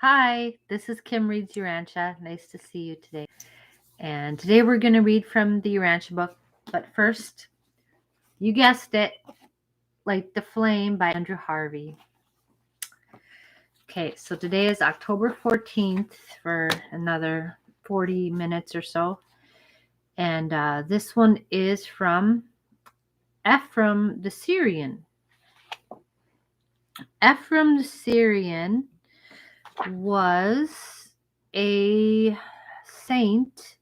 Hi, this is Kim Reads Urantia. Nice to see you today. And today we're going to read from the Urantia book. But first, you guessed it, Light the Flame by Andrew Harvey. Okay, so today is October 14th for another 40 minutes or so. And this one is from Ephraim the Syrian. Ephraim the Syrian was a saint,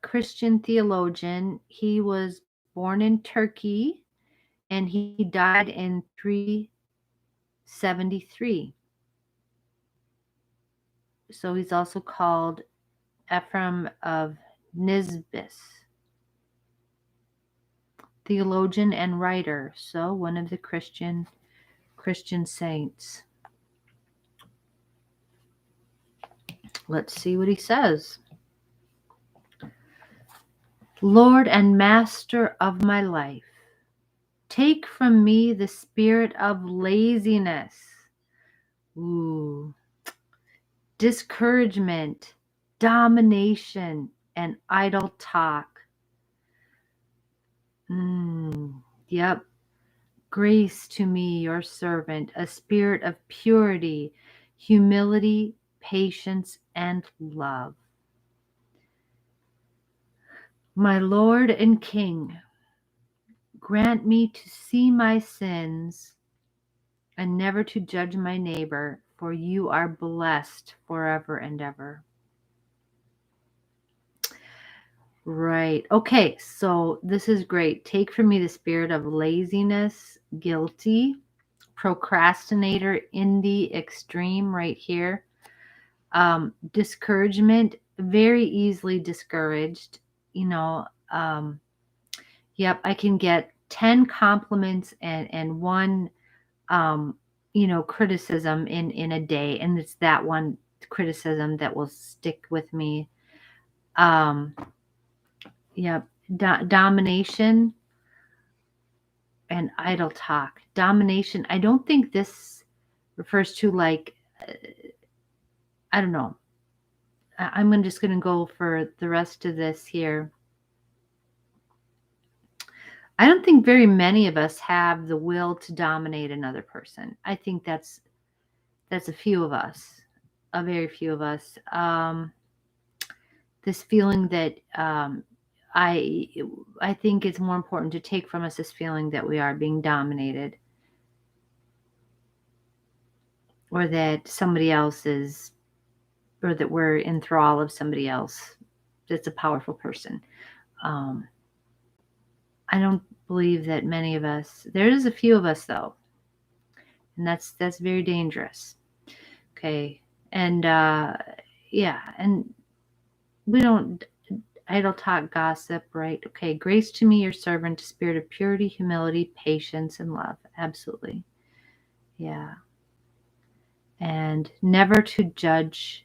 Christian theologian. He was born in Turkey and he died in 373. So he's also called Ephraim of Nisbis, theologian and writer. So one of the Christian saints. Let's see what he says. Lord and Master of my life, take from me the spirit of laziness, discouragement, domination, and idle talk. Yep. Grace to me, your servant, a spirit of purity, humility, patience, and love. My Lord and King, grant me to see my sins and never to judge my neighbor, for you are blessed forever and ever. Right. Okay, so this is great. Take from me the spirit of laziness, guilty, procrastinator in the extreme right here. Discouragement, very easily discouraged. Yep, I can get 10 compliments and one, criticism in a day. And it's that one criticism that will stick with me. Yep, domination and idle talk. Domination, I don't think this refers to I don't know. I'm just going to go for the rest of this here. I don't think very many of us have the will to dominate another person. I think that's a few of us, a very few of us. This feeling that I think it's more important to take from us this feeling that we are being dominated, or that somebody else is, or that we're in thrall of somebody else that's a powerful person. I don't believe that many of us, there is a few of us though, and that's very dangerous. Okay. And and we don't idle talk, gossip, right? Okay. Grace to me, your servant, spirit of purity, humility, patience, and love. Absolutely. Yeah. And never to judge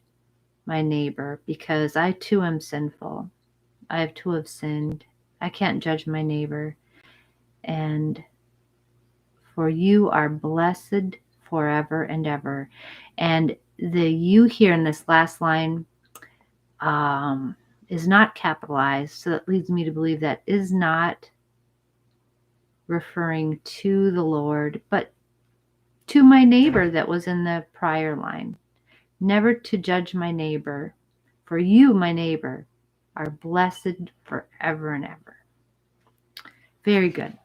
my neighbor, because I too am sinful. I have too have sinned. I can't judge my neighbor. And for you are blessed forever and ever. And the you here in this last line is not capitalized. So that leads me to believe that is not referring to the Lord, but to my neighbor that was in the prior line. Never to judge my neighbor, for you, my neighbor, are blessed forever and ever. Very good.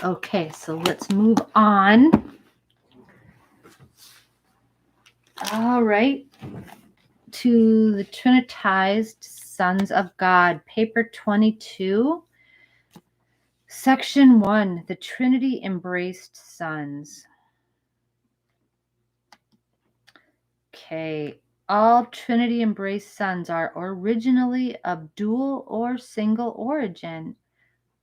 Okay, so let's move on. All right. To the Trinity-Embraced Sons of God, paper 22, section 1, the Trinity-Embraced Sons. Okay, all Trinity-Embraced Sons are originally of dual or single origin,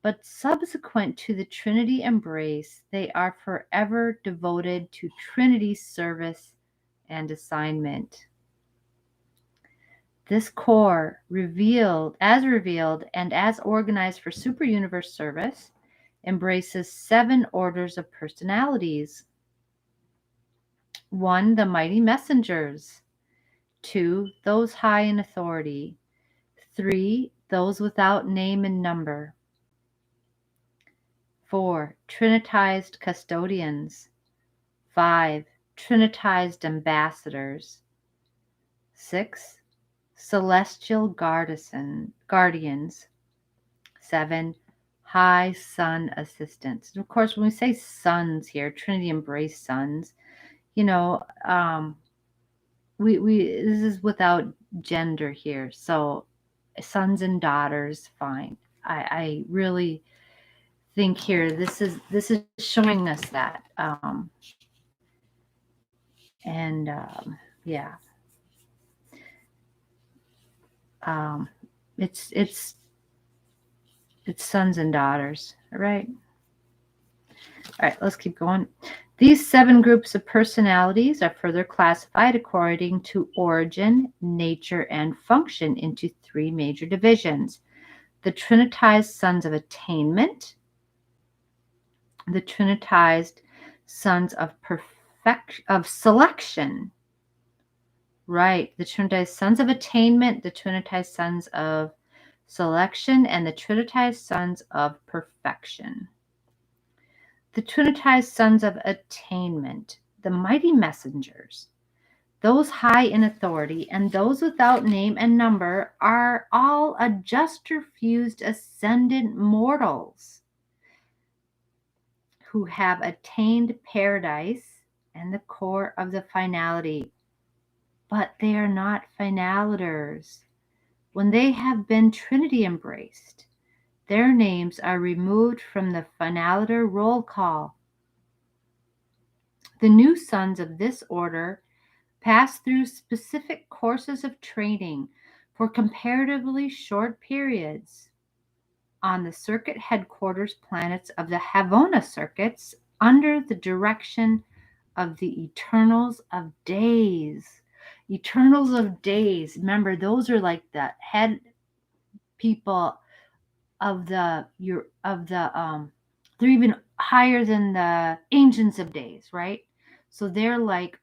but subsequent to the Trinity embrace, they are forever devoted to Trinity service and assignment. This core, revealed and as organized for super universe service, embraces 7 orders of personalities. 1, the mighty messengers. 2, those high in authority. 3, those without name and number. 4, Trinitized custodians. 5, Trinitized ambassadors. 6, celestial guardians. 7, high sun assistants. And of course, when we say sons here, Trinity-Embraced Sons, we this is without gender here. So sons and daughters, fine. I really think here this is showing us that. Yeah. It's sons and daughters, right? All right, let's keep going. These 7 groups of personalities are further classified according to origin, nature, and function into 3 major divisions. The Trinitized Sons of Attainment, the Trinitized Sons of Selection, right? The Trinitized Sons of Attainment, the Trinitized Sons of Selection, and the Trinitized Sons of Perfection. The Trinitized Sons of Attainment, the mighty messengers, those high in authority, and those without name and number are all adjuster-fused ascendant mortals who have attained paradise and the core of the finality. But they are not finaliters. When they have been Trinity embraced, their names are removed from the finaliter roll call. The new sons of this order pass through specific courses of training for comparatively short periods on the circuit headquarters planets of the Havona circuits under the direction of the Eternals of Days. Eternals of Days. Remember, those are like the head people of they're even higher than the Ancients of Days, right? So they're like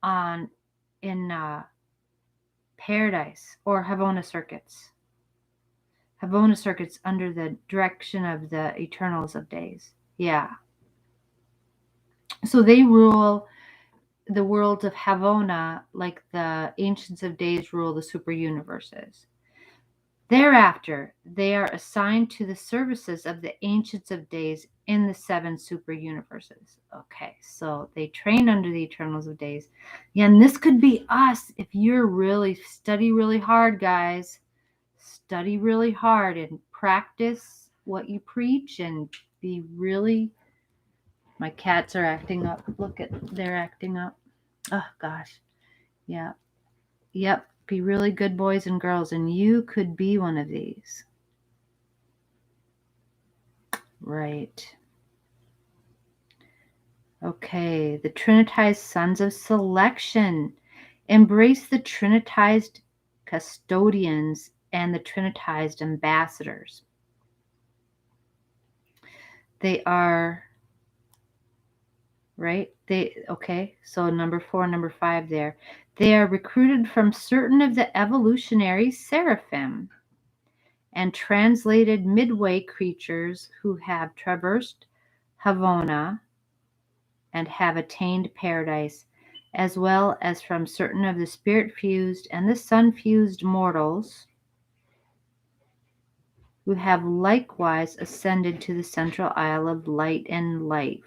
in Paradise or Havona circuits. Havona circuits under the direction of the Eternals of Days. Yeah. So they rule the world of Havona like the Ancients of Days rule the super universes. Thereafter, they are assigned to the services of the Ancients of Days in the 7 super universes. Okay, so they train under the Eternals of Days. Yeah, and this could be us if you're really study really hard, guys. Study really hard and practice what you preach and be really. My cats are acting up. Look at, they're acting up. Oh gosh. Yeah. Yep. Be really good boys and girls, and you could be one of these. Right. Okay. The Trinitized Sons of Selection embrace the Trinitized custodians and the Trinitized ambassadors. They are, right? So number 4, number 5 there. They are recruited from certain of the evolutionary seraphim and translated midway creatures who have traversed Havona and have attained paradise, as well as from certain of the spirit-fused and the sun-fused mortals who have likewise ascended to the central isle of light and life.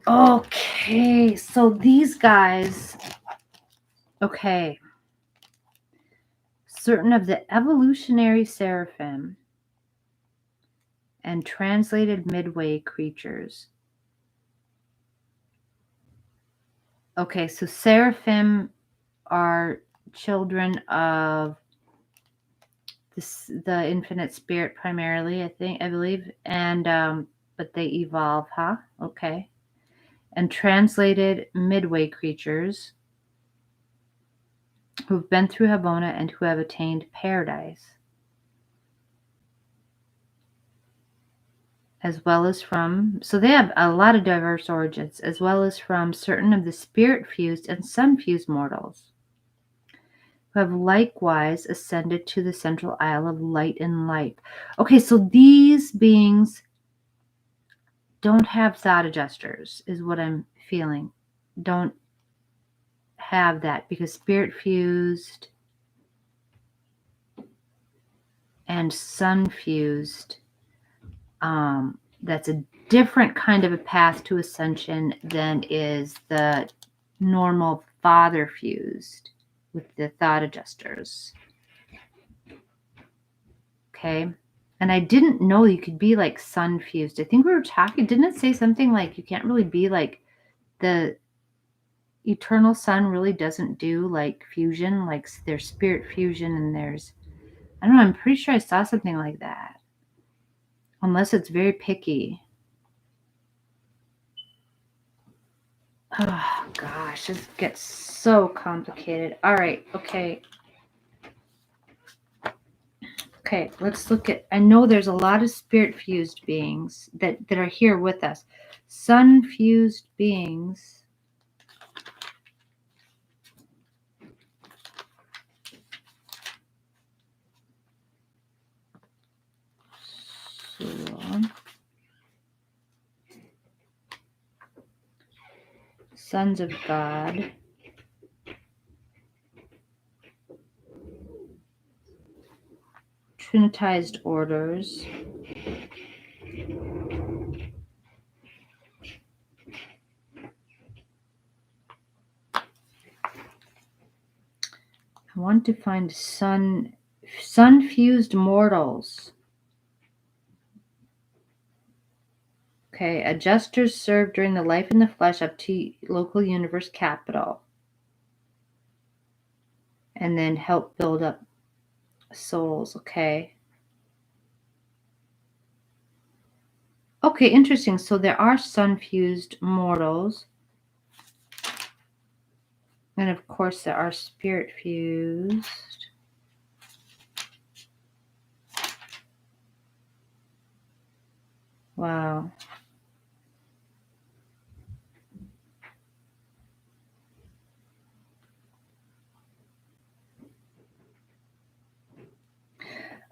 Okay, so these guys, certain of the evolutionary seraphim and translated midway creatures. Okay, so seraphim are children of the infinite spirit primarily, I believe, and but they evolve, huh? Okay. And translated midway creatures who've been through Havona and who have attained paradise. as well as from, so they have a lot of diverse origins, as well as from certain of the spirit-fused and sun-fused mortals, who have likewise ascended to the central isle of light and life. Okay, so these beings don't have thought adjusters, is what I'm feeling. Don't have that, because spirit-fused and sun-fused, that's a different kind of a path to ascension than is the normal father fused with the thought adjusters. Okay. And I didn't know you could be like sun fused. I think we were talking, didn't it say something like you can't really be like the eternal sun really doesn't do like fusion, like there's spirit fusion and there's, I don't know, I'm pretty sure I saw something like that. Unless it's very picky. Oh gosh, this gets so complicated. All right, okay. Okay, let's look at, I know there's a lot of spirit-fused beings that are here with us. Sun-fused beings. So, sons of God. Trinitized orders. I want to find sun-fused mortals. Okay, adjusters serve during the life in the flesh up to local universe capital. And then help build up souls, okay. Okay, interesting. So there are sun-fused mortals. And of course there are spirit-fused. Wow.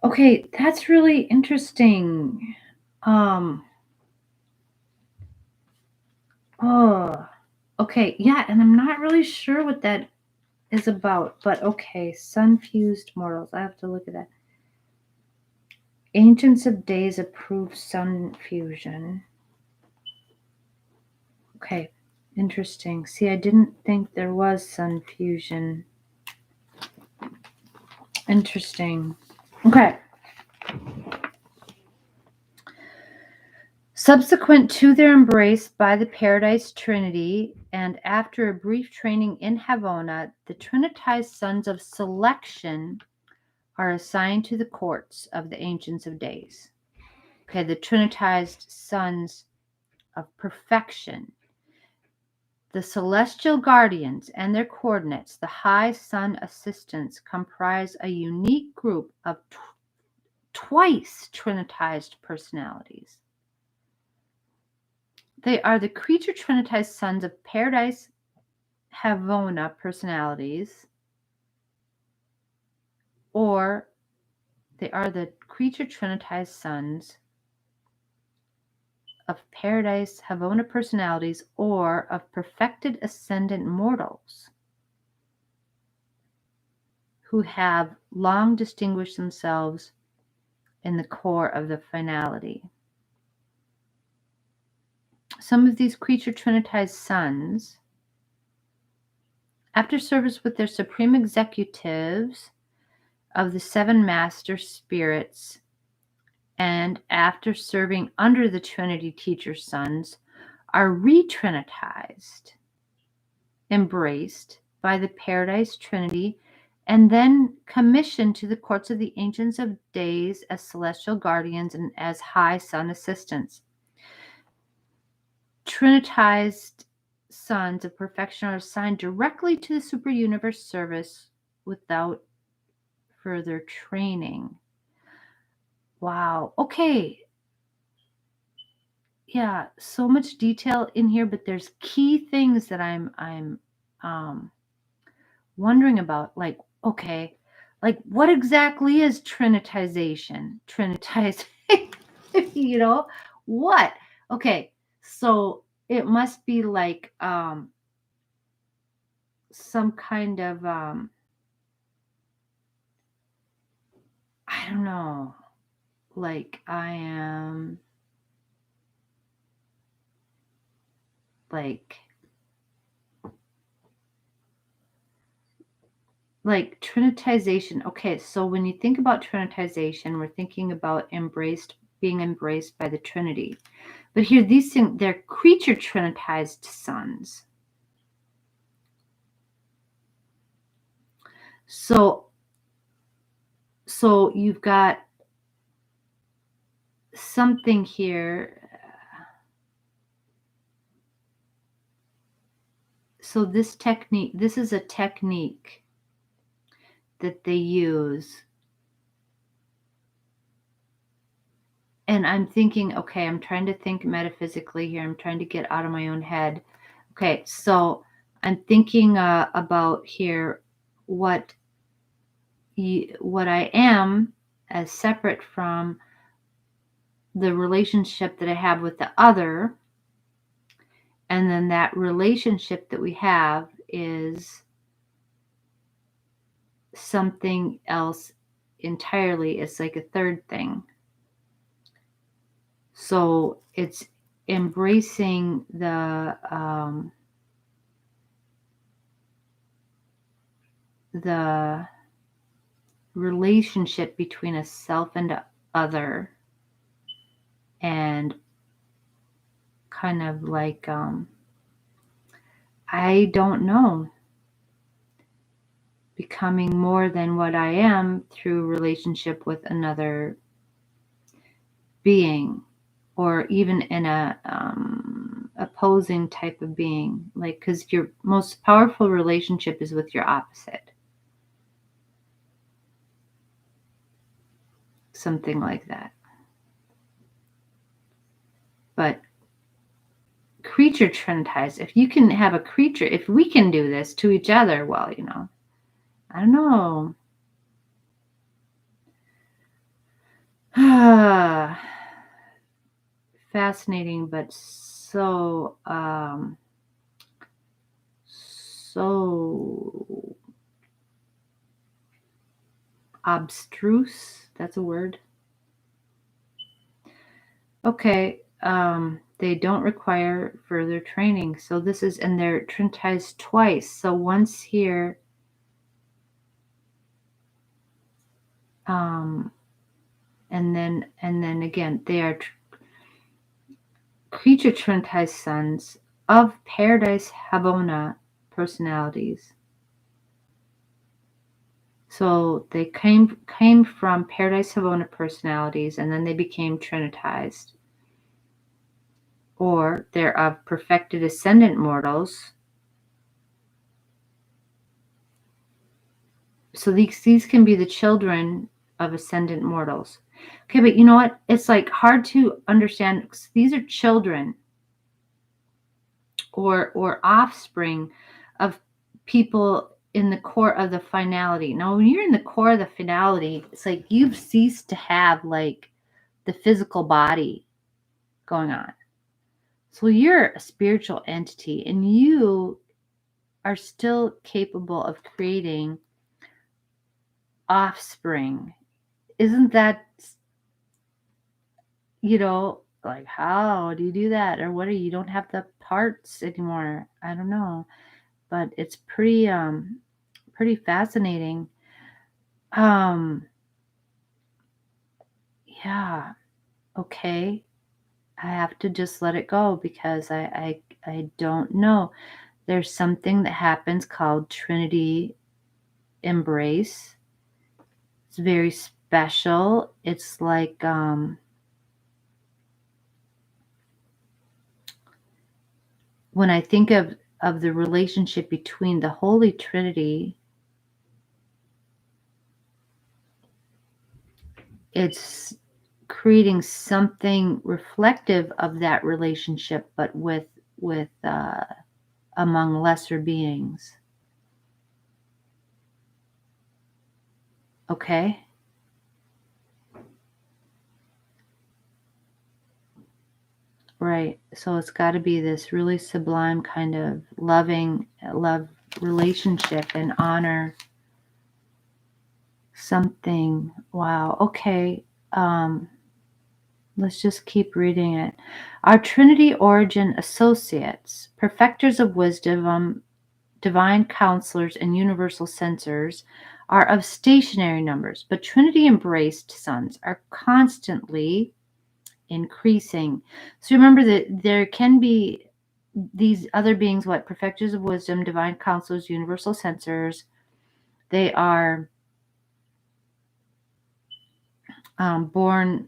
Okay, that's really interesting. Oh, okay, yeah, and I'm not really sure what that is about, but okay, sun-fused mortals. I have to look at that. Ancients of Days approve sun fusion. Okay, interesting. See, I didn't think there was sun fusion. Interesting. Okay. Subsequent to their embrace by the Paradise Trinity, and after a brief training in Havona, the Trinitized Sons of Selection are assigned to the courts of the Ancients of Days. Okay, the Trinitized Sons of Perfection. The Celestial Guardians and their coordinates, the High Sun Assistants, comprise a unique group of twice Trinitized personalities. They are the creature Trinitized Sons of Paradise Havona personalities, or they are the creature Trinitized Sons of Paradise Havona personalities, or of perfected ascendant mortals who have long distinguished themselves in the core of the finality. Some of these creature Trinitized Sons, after service with their supreme executives of the seven master spirits, and after serving under the Trinity Teacher Sons, are re-trinitized, embraced by the Paradise Trinity, and then commissioned to the courts of the Ancients of Days as celestial guardians and as high sun assistants. Trinitized Sons of Perfection are assigned directly to the super universe service without further training. Wow. Okay. yeah, so much detail in here, but there's key things that I'm um wondering about, like, okay, like what exactly is trinitization? Trinitize, you know, what? Okay, so it must be like some kind of I don't know, like I am like trinitization. Okay, so when you think about trinitization, we're thinking about being embraced by the Trinity. But here, these things, they're creature trinitized sons. So you've got something here. So this is a technique that they use. And I'm thinking, okay, I'm trying to think metaphysically here. I'm trying to get out of my own head. Okay, so I'm thinking about here what I am as separate from the relationship that I have with the other. And then that relationship that we have is something else entirely. It's like a third thing. So it's embracing the relationship between a self and a other, and kind of like I don't know, becoming more than what I am through relationship with another being, or even in a opposing type of being, like, because your most powerful relationship is with your opposite, something like that. But creature trinitized, if you can have a creature, if we can do this to each other, well, I don't know. Fascinating, but so so abstruse. That's a word. Okay. They don't require further training. So this is, and they're trinitized twice. So once here, and then again, they are creature trinitized sons of Paradise Habona personalities. So they came from Paradise Havona personalities, and then they became trinitized. Or they're of perfected ascendant mortals. So these can be the children of ascendant mortals. Okay, but you know what? It's like hard to understand. These are children or offspring of people in the core of the finality. Now, when you're in the core of the finality, it's like you've ceased to have like the physical body going on. So you're a spiritual entity, and you are still capable of creating offspring. Isn't that, like, how do you do that? Or what, you don't have the parts anymore? I don't know. But it's pretty fascinating. Yeah, okay. I have to just let it go because I don't know. There's something that happens called Trinity Embrace. It's very special. It's like when I think of the relationship between the Holy Trinity, it's creating something reflective of that relationship, but with among lesser beings. Okay? Right. So it's got to be this really sublime kind of love relationship and honor something. Wow. Okay. Let's just keep reading it. Our Trinity origin associates, perfecters of wisdom, divine counselors, and universal censors are of stationary numbers, but Trinity-Embraced Sons are constantly increasing. So remember that there can be these other beings, what? Perfecters of wisdom, divine counselors, universal censors. They are born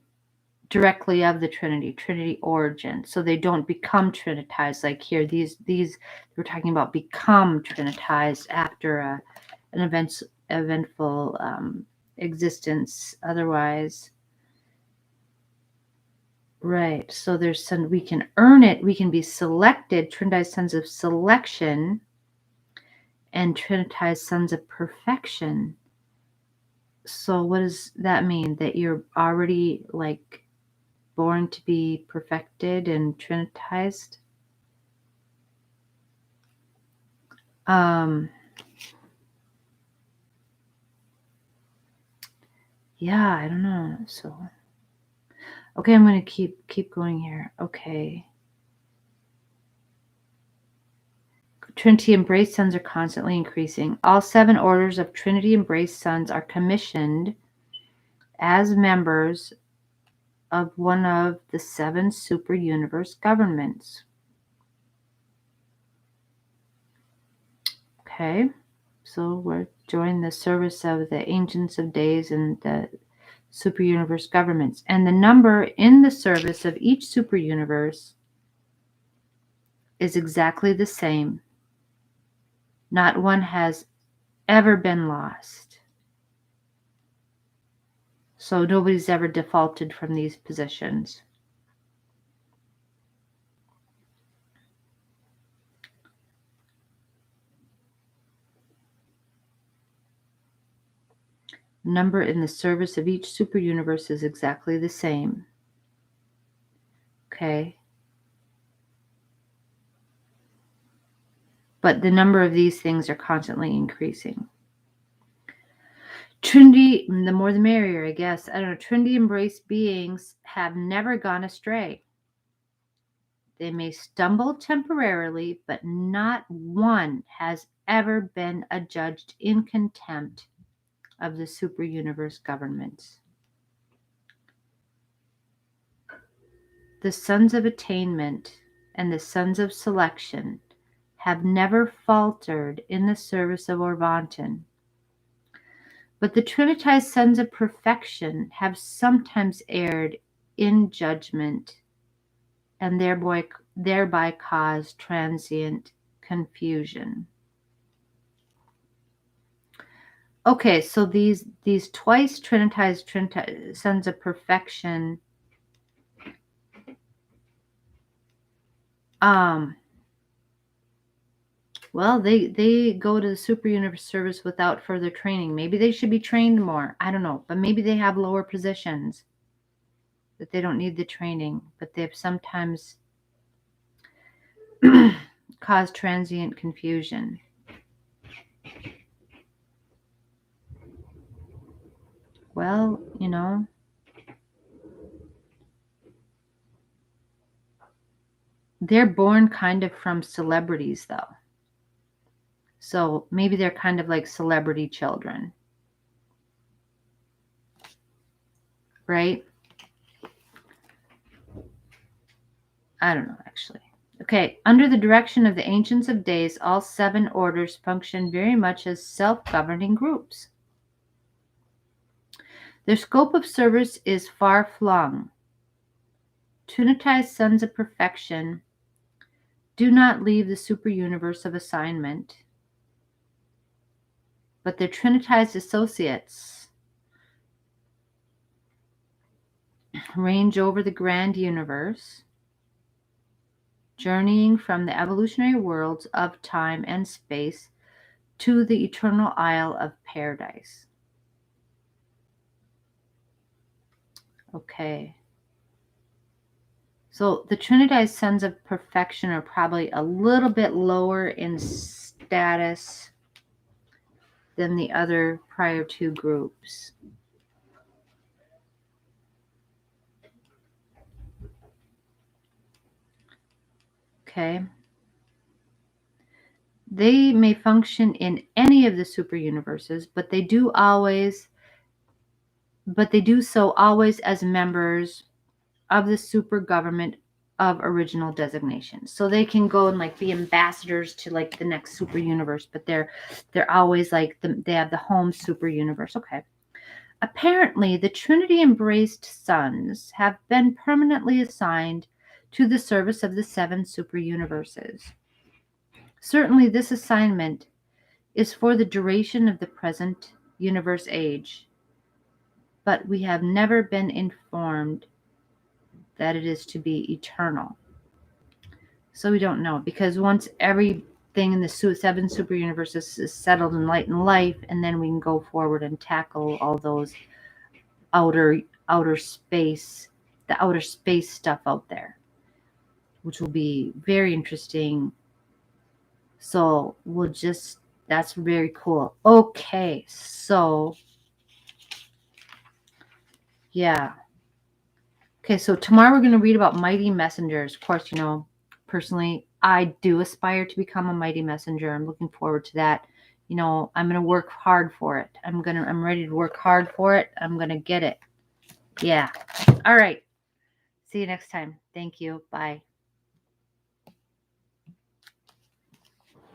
directly of the Trinity origin. So they don't become Trinitized like here. These we're talking about become Trinitized after an eventful existence. Otherwise, right. So there's some, we can earn it. We can be selected, Trinitized sons of selection and Trinitized sons of perfection. So what does that mean? That you're already like born to be perfected and Trinitized? Yeah, I don't know. So okay, I'm going to keep going here. Okay. Trinity-Embraced Sons are constantly increasing. All 7 orders of Trinity-Embraced Sons are commissioned as members of one of the 7 super universe governments. Okay. So we're joining the service of the Ancients of Days and the super universe governments. And the number in the service of each super universe is exactly the same. Not one has ever been lost. So nobody's ever defaulted from these positions. Number in the service of each super universe is exactly the same. Okay. But the number of these things are constantly increasing. Trinity, the more the merrier, I guess. I don't know. Trinity-embraced beings have never gone astray. They may stumble temporarily, but not one has ever been adjudged in contempt of the super universe governments. The sons of attainment and the sons of selection have never faltered in the service of Orvanton. But the Trinitized sons of perfection have sometimes erred in judgment and thereby caused transient confusion. Okay, so these twice Trinitized sons of perfection, well, they go to the super universe service without further training. Maybe they should be trained more. I don't know, but maybe they have lower positions that they don't need the training, but they've sometimes caused transient confusion. Well, you know, they're born kind of from celebrities, though. So maybe they're kind of like celebrity children. Right? I don't know, actually. Okay, under the direction of the Ancients of Days, all 7 orders function very much as self-governing groups. Their scope of service is far-flung. Trinitized sons of perfection do not leave the super universe of assignment, but their Trinitized associates range over the grand universe, journeying from the evolutionary worlds of time and space to the eternal Isle of Paradise. Okay. So the Trinity-Embraced Sons of Perfection are probably a little bit lower in status than the other prior two groups. Okay. They may function in any of the super universes, but they do so always as members of the super government of original designation. So they can go and like be ambassadors to like the next super universe, but they're always like they have the home super universe. Okay. Apparently, the Trinity-Embraced Sons have been permanently assigned to the service of the 7 super universes. Certainly, this assignment is for the duration of the present universe age, but we have never been informed that it is to be eternal. So we don't know, because once everything in the 7 super universes is settled in light and life, and then we can go forward and tackle all those outer space, the outer space stuff out there, which will be very interesting. So that's very cool. Okay, so yeah. Okay, so tomorrow we're going to read about mighty messengers. Of course, personally, I do aspire to become a mighty messenger. I'm looking forward to that. I'm going to work hard for it. I'm ready to work hard for it. I'm going to get it. Yeah. All right. See you next time. Thank you. Bye.